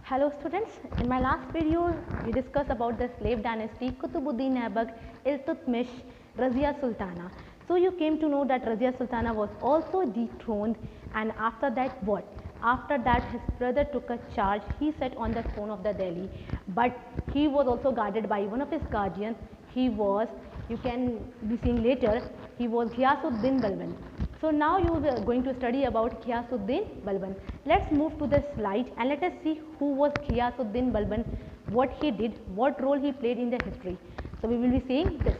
Hello students, in my last video we discussed about the slave dynasty Qutbuddin Aibak, Iltutmish, Razia Sultana. So you came to know that Razia Sultana was also dethroned, and after that what? After that his brother took a charge, he sat on the throne of the Delhi, but he was also guarded by one of his guardians. He was, you can be seeing later, he was Ghiyasuddin Balban. So now you are going to study about Ghiyasuddin Balban. Let's move to the slide and let us see who was Ghiyasuddin Balban, what he did, what role he played in the history. So we will be seeing this.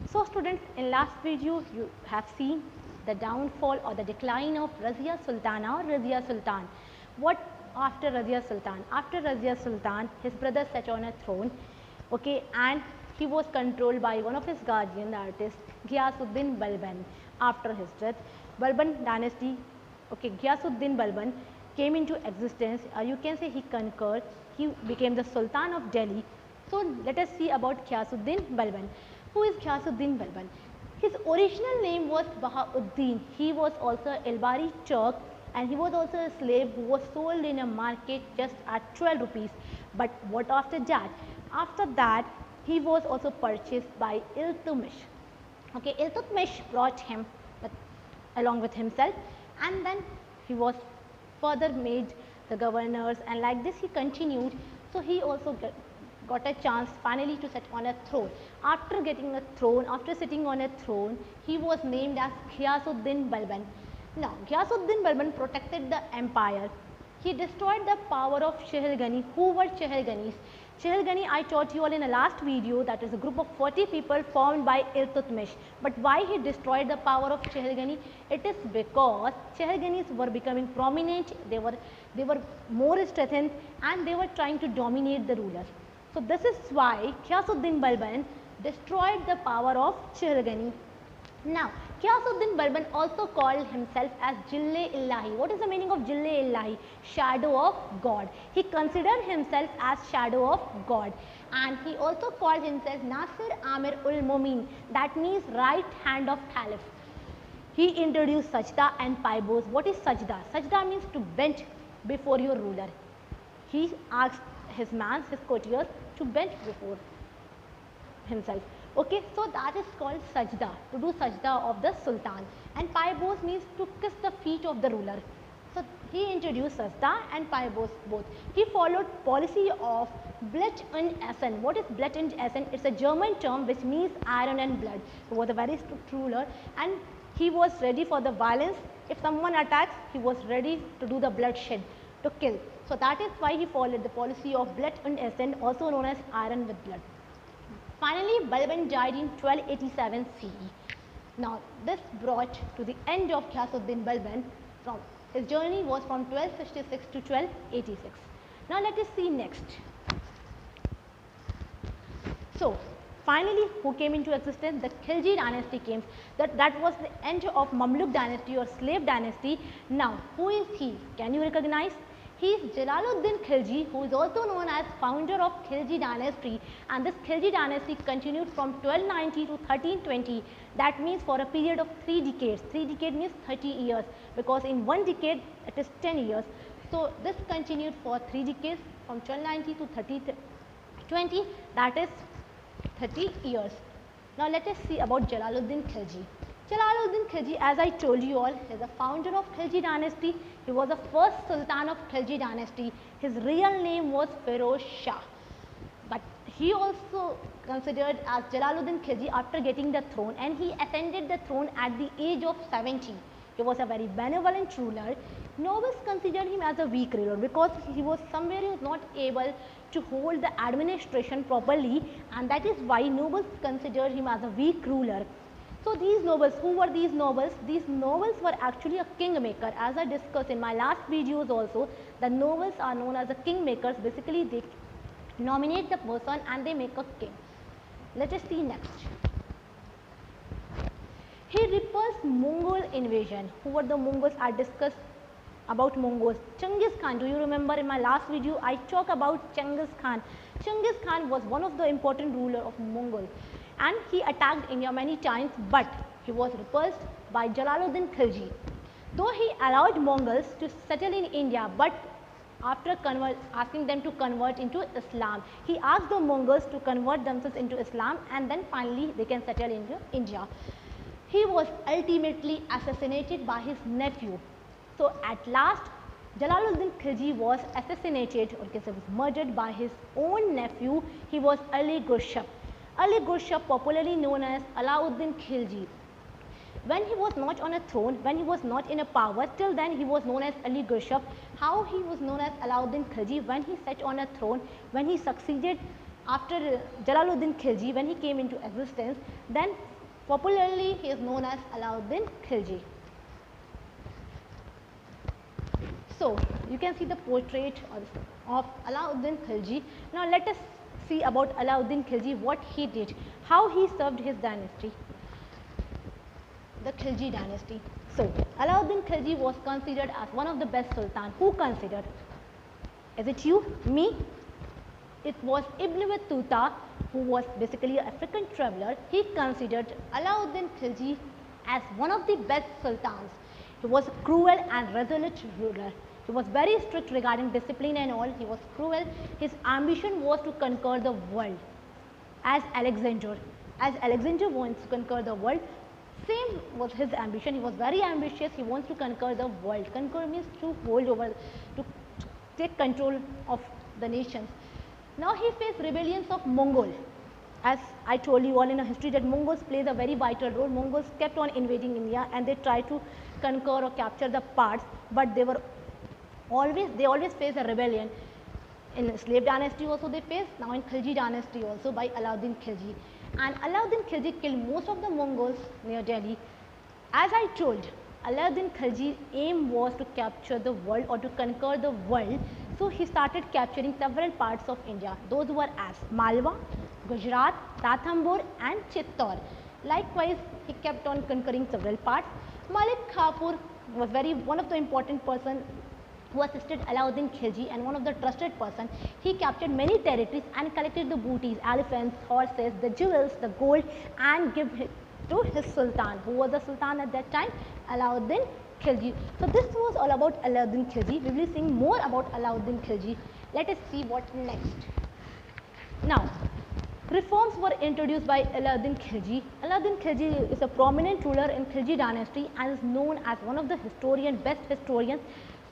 So students, in last video you have seen the downfall or the decline of Razia Sultana or Razia Sultan. What after Razia Sultan? After Razia Sultan, his brother sat on a throne, okay, and he was controlled by one of his guardian, that is Ghiyasuddin Balban. After his death, Balban dynasty, okay, Ghiyasuddin Balban came into existence. You can say he conquered, he became the Sultan of Delhi. So let us see about Ghiyasuddin Balban. Who is Ghiyasuddin Balban? His original name was Bahauddin. He was also Elbari Turk, and he was also a slave who was sold in a market just at 12 rupees. But what after that? After that, he was also purchased by Iltutmish. Okay, Iltutmish brought him along with himself, and then he was further made the governors, and like this he continued. So he also got a chance finally to sit on a throne. After getting a throne, after sitting on a throne, he was named as Ghiyasuddin Balban. Now, Ghiyasuddin Balban protected the empire. He destroyed the power of Chehrgani. Who were Chehrganis? Chehrgani, I taught you all in a last video, that is a group of 40 people formed by Iltutmish. But why he destroyed the power of Chehrgani? It is because Chehrganis were becoming prominent, they were more strengthened, and they were trying to dominate the rulers. So this is why Ghiyasuddin Balban destroyed the power of Chehrgani. Now, Ghiyasuddin Balban also called himself as Jille-Illahi. What is the meaning of Jille-Illahi? Shadow of God. He considered himself as shadow of God, and he also called himself Nasir Amir ul Momin. That means right hand of Caliph. He introduced sajda and paibos. What is sajda? Sajda means to bend before your ruler. He asked his courtiers to bend before himself. Okay, so that is called sajda, to do sajda of the sultan, and paibos means to kiss the feet of the ruler. So he introduced sajda and paibos both. He followed policy of Blut und Essen. What is Blut und Essen? It's a German term which means iron and blood. He was a very strict ruler, and he was ready for the violence. If someone attacks, he was ready to do the bloodshed, to kill. So that is why he followed the policy of Blut und Essen, also known as iron with blood. Finally, Balban died in 1287 CE. Now, this brought to the end of Ghiyasuddin Balban. His journey was from 1266 to 1286. Now, let us see next. So, finally, who came into existence? The Khilji dynasty came. That was the end of Mamluk dynasty or slave dynasty. Now, who is he? Can you recognize? He is Jalaluddin Khilji, who is also known as founder of Khilji dynasty, and this Khilji dynasty continued from 1290 to 1320. That means for a period of 3 decades. 3 decades means 30 years, because in 1 decade it is 10 years. So this continued for 3 decades from 1290 to 1320, that is 30 years. Now let us see about Jalaluddin Khilji. Jalaluddin Khilji, as I told you all, is the founder of Khilji dynasty. He was the first sultan of Khilji dynasty. His real name was Feroz Shah. But he also considered as Jalaluddin Khilji after getting the throne, and he ascended the throne at the age of 70. He was a very benevolent ruler. Nobles considered him as a weak ruler because he was somewhere he was not able to hold the administration properly, and that is why nobles considered him as a weak ruler. So these nobles, who were these nobles? These nobles were actually a kingmaker. As I discussed in my last videos also, the nobles are known as the kingmakers. Basically, they nominate the person and they make a king. Let us see next. He repulsed Mongol invasion. Who were the Mongols? I discussed about Mongols. Genghis Khan, do you remember in my last video I talked about Genghis Khan. Genghis Khan was one of the important ruler of Mongol, and he attacked India many times, but he was repulsed by Jalaluddin Khilji. Though he allowed Mongols to settle in India, but after asking them to convert into Islam, he asked the Mongols to convert themselves into Islam, and then finally they can settle into India. He was ultimately assassinated by his nephew. So at last, Jalaluddin Khilji was assassinated, or was murdered by his own nephew. He was Ali Gurshap. Ali Gurshap, popularly known as Alauddin Khilji. When he was not on a throne, when he was not in a power, till then he was known as Ali Gurshap. How he was known as Alauddin Khilji? When he sat on a throne, when he succeeded after Jalaluddin Khilji, when he came into existence, then popularly he is known as Alauddin Khilji. So you can see the portrait of Alauddin Khilji. Now let us see about Alauddin Khilji, what he did, how he served his dynasty, the Khilji dynasty. So Alauddin Khilji was considered as one of the best sultan. Who considered? Is it you? Me? It was Ibn Battuta, who was basically an African traveler. He considered Alauddin Khilji as one of the best sultans. He was a cruel and resolute ruler. He was very strict regarding discipline and all. He was cruel. His ambition was to conquer the world. As Alexander wants to conquer the world, same was his ambition. He was very ambitious. He wants to conquer the world. Conquer means to hold over, to take control of the nations. Now he faced rebellions of Mongol. As I told you all in a history that Mongols played a very vital role. Mongols kept on invading India and they tried to conquer or capture the parts, but they always faced a rebellion. In slave dynasty also they faced, now in Khilji dynasty also by Alauddin Khilji. And Alauddin Khilji killed most of the Mongols near Delhi. As I told, Alauddin Khilji's aim was to capture the world or to conquer the world. So he started capturing several parts of India. Those were as Malwa, Gujarat, Ranthambore and Chittor. Likewise, he kept on conquering several parts. Malik Kafur was one of the important person who assisted Alauddin Khilji and one of the trusted person. He captured many territories and collected the booties, elephants, horses, the jewels, the gold, and gave it to his sultan. Who was the sultan at that time? Alauddin Khilji. So this was all about Alauddin Khilji. We will be seeing more about Alauddin Khilji. Let us see what next. Now, reforms were introduced by Alauddin Khilji. Alauddin Khilji is a prominent ruler in Khilji dynasty and is known as one of the best historians.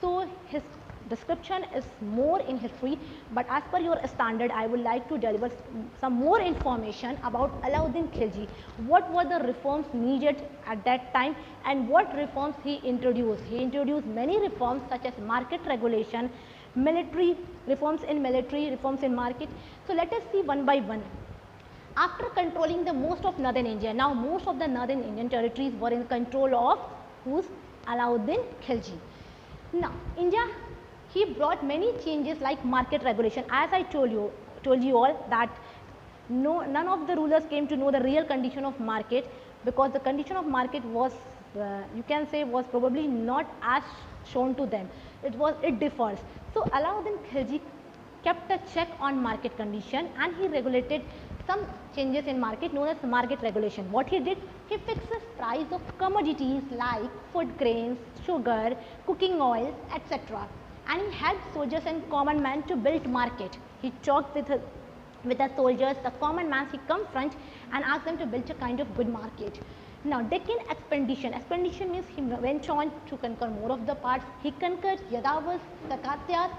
So his description is more in history, but as per your standard, I would like to deliver some more information about Alauddin Khilji. What were the reforms needed at that time and what reforms he introduced? He introduced many reforms such as market regulation, military reforms in market. So let us see one by one. After controlling the most of northern India, now most of the northern Indian territories were in control of whose? Alauddin Khilji. Now, India, he brought many changes like market regulation. As I told you all that none of the rulers came to know the real condition of market, because the condition of market was, you can say, was probably not as shown to them. It differs. So Alauddin Khilji kept a check on market condition and he regulated some changes in market known as market regulation. What he did? He fixes price of commodities like food grains, sugar, cooking oils, etc. And he helped soldiers and common man to build market. He talked with the soldiers, the common man, he come front and asked them to build a kind of good market. Now, Deccan expedition. Expedition means he went on to conquer more of the parts. He conquered Yadavas, Sakatyas,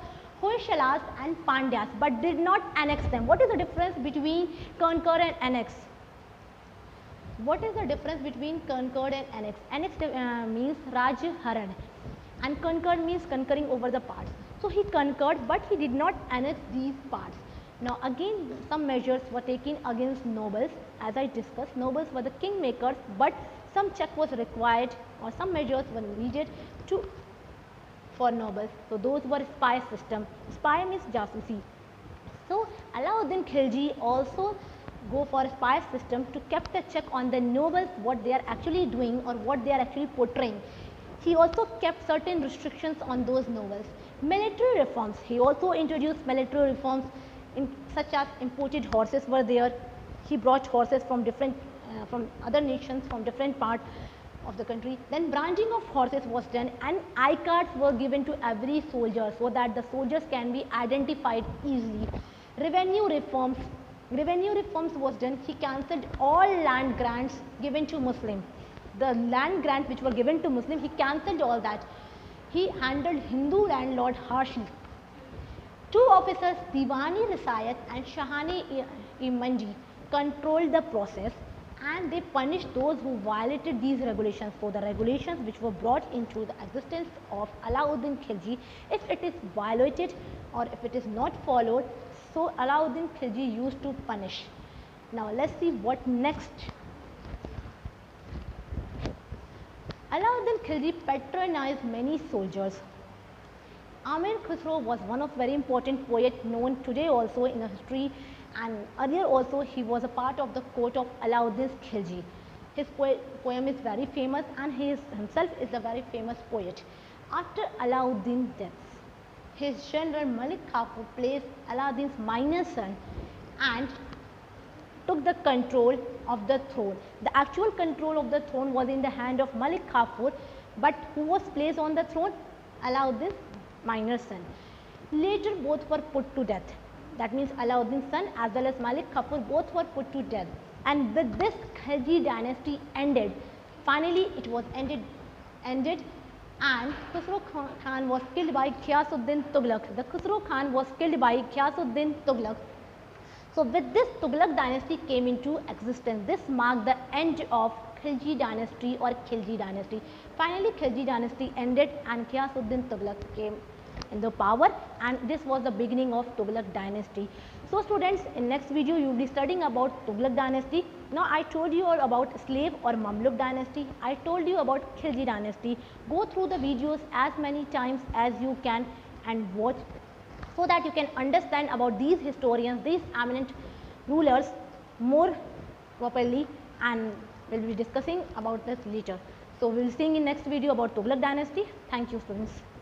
Hoysalas and Pandyas, but did not annex them. What is the difference between conquer and annex? What is the difference between conquered and annex? Annex means Rajharan and conquered means conquering over the parts. So he conquered, but he did not annex these parts. Now again, some measures were taken against nobles. As I discussed, nobles were the kingmakers, but some check was required or some measures were needed for nobles. So those were spy system. Spy means jasusi. So Alauddin Khilji also go for a spy system to keep a check on the nobles, what they are actually doing or what they are actually portraying. He also kept certain restrictions on those nobles. Military reforms. He also introduced military reforms such as imported horses were there. He brought horses from from other nations, from different parts. of the country. Then branding of horses was done and eye cards were given to every soldier so that the soldiers can be identified easily. Revenue reforms was done. He cancelled all land grants given to Muslim. The land grants which were given to Muslim, he cancelled all that. He handled Hindu landlord harshly. Two officers, Diwani Risayat and Shahani-e-Manji, controlled the process and they punished those who violated these regulations. So the regulations which were brought into the existence of Alauddin Khilji, if it is violated or if it is not followed, so Alauddin Khilji used to punish. Now let's see what next. Alauddin Khilji patronized many soldiers. Amir Khusro was one of very important poet known today also in history, and earlier also he was a part of the court of Alauddin Khilji. His poem is very famous and he himself is a very famous poet. After Alauddin's death, his general Malik Kafur placed Alauddin's minor son and took the control of the throne. The actual control of the throne was in the hand of Malik Kafur, but who was placed on the throne? Alauddin's minor son. Later both were put to death. That means Alauddin's son as well as Malik Kafur, both were put to death. And with this Khilji dynasty ended. Finally it was ended and Khusro Khan was killed by Ghiyasuddin Tughlaq. The Khusro Khan was killed by Ghiyasuddin Tughlaq. So with this Tughlaq dynasty came into existence. This marked the end of Khilji dynasty or Khilji dynasty. Finally Khilji dynasty ended and Ghiyasuddin Tughlaq came in the power, and this was the beginning of Tughlaq dynasty. So students, in next video you will be studying about Tughlaq dynasty. Now I told you all about slave or Mamluk dynasty. I told you about Khilji dynasty. Go through the videos as many times as you can and watch so that you can understand about these historians, these eminent rulers more properly, and we will be discussing about this later. So we will see in next video about Tughlaq dynasty. Thank you students.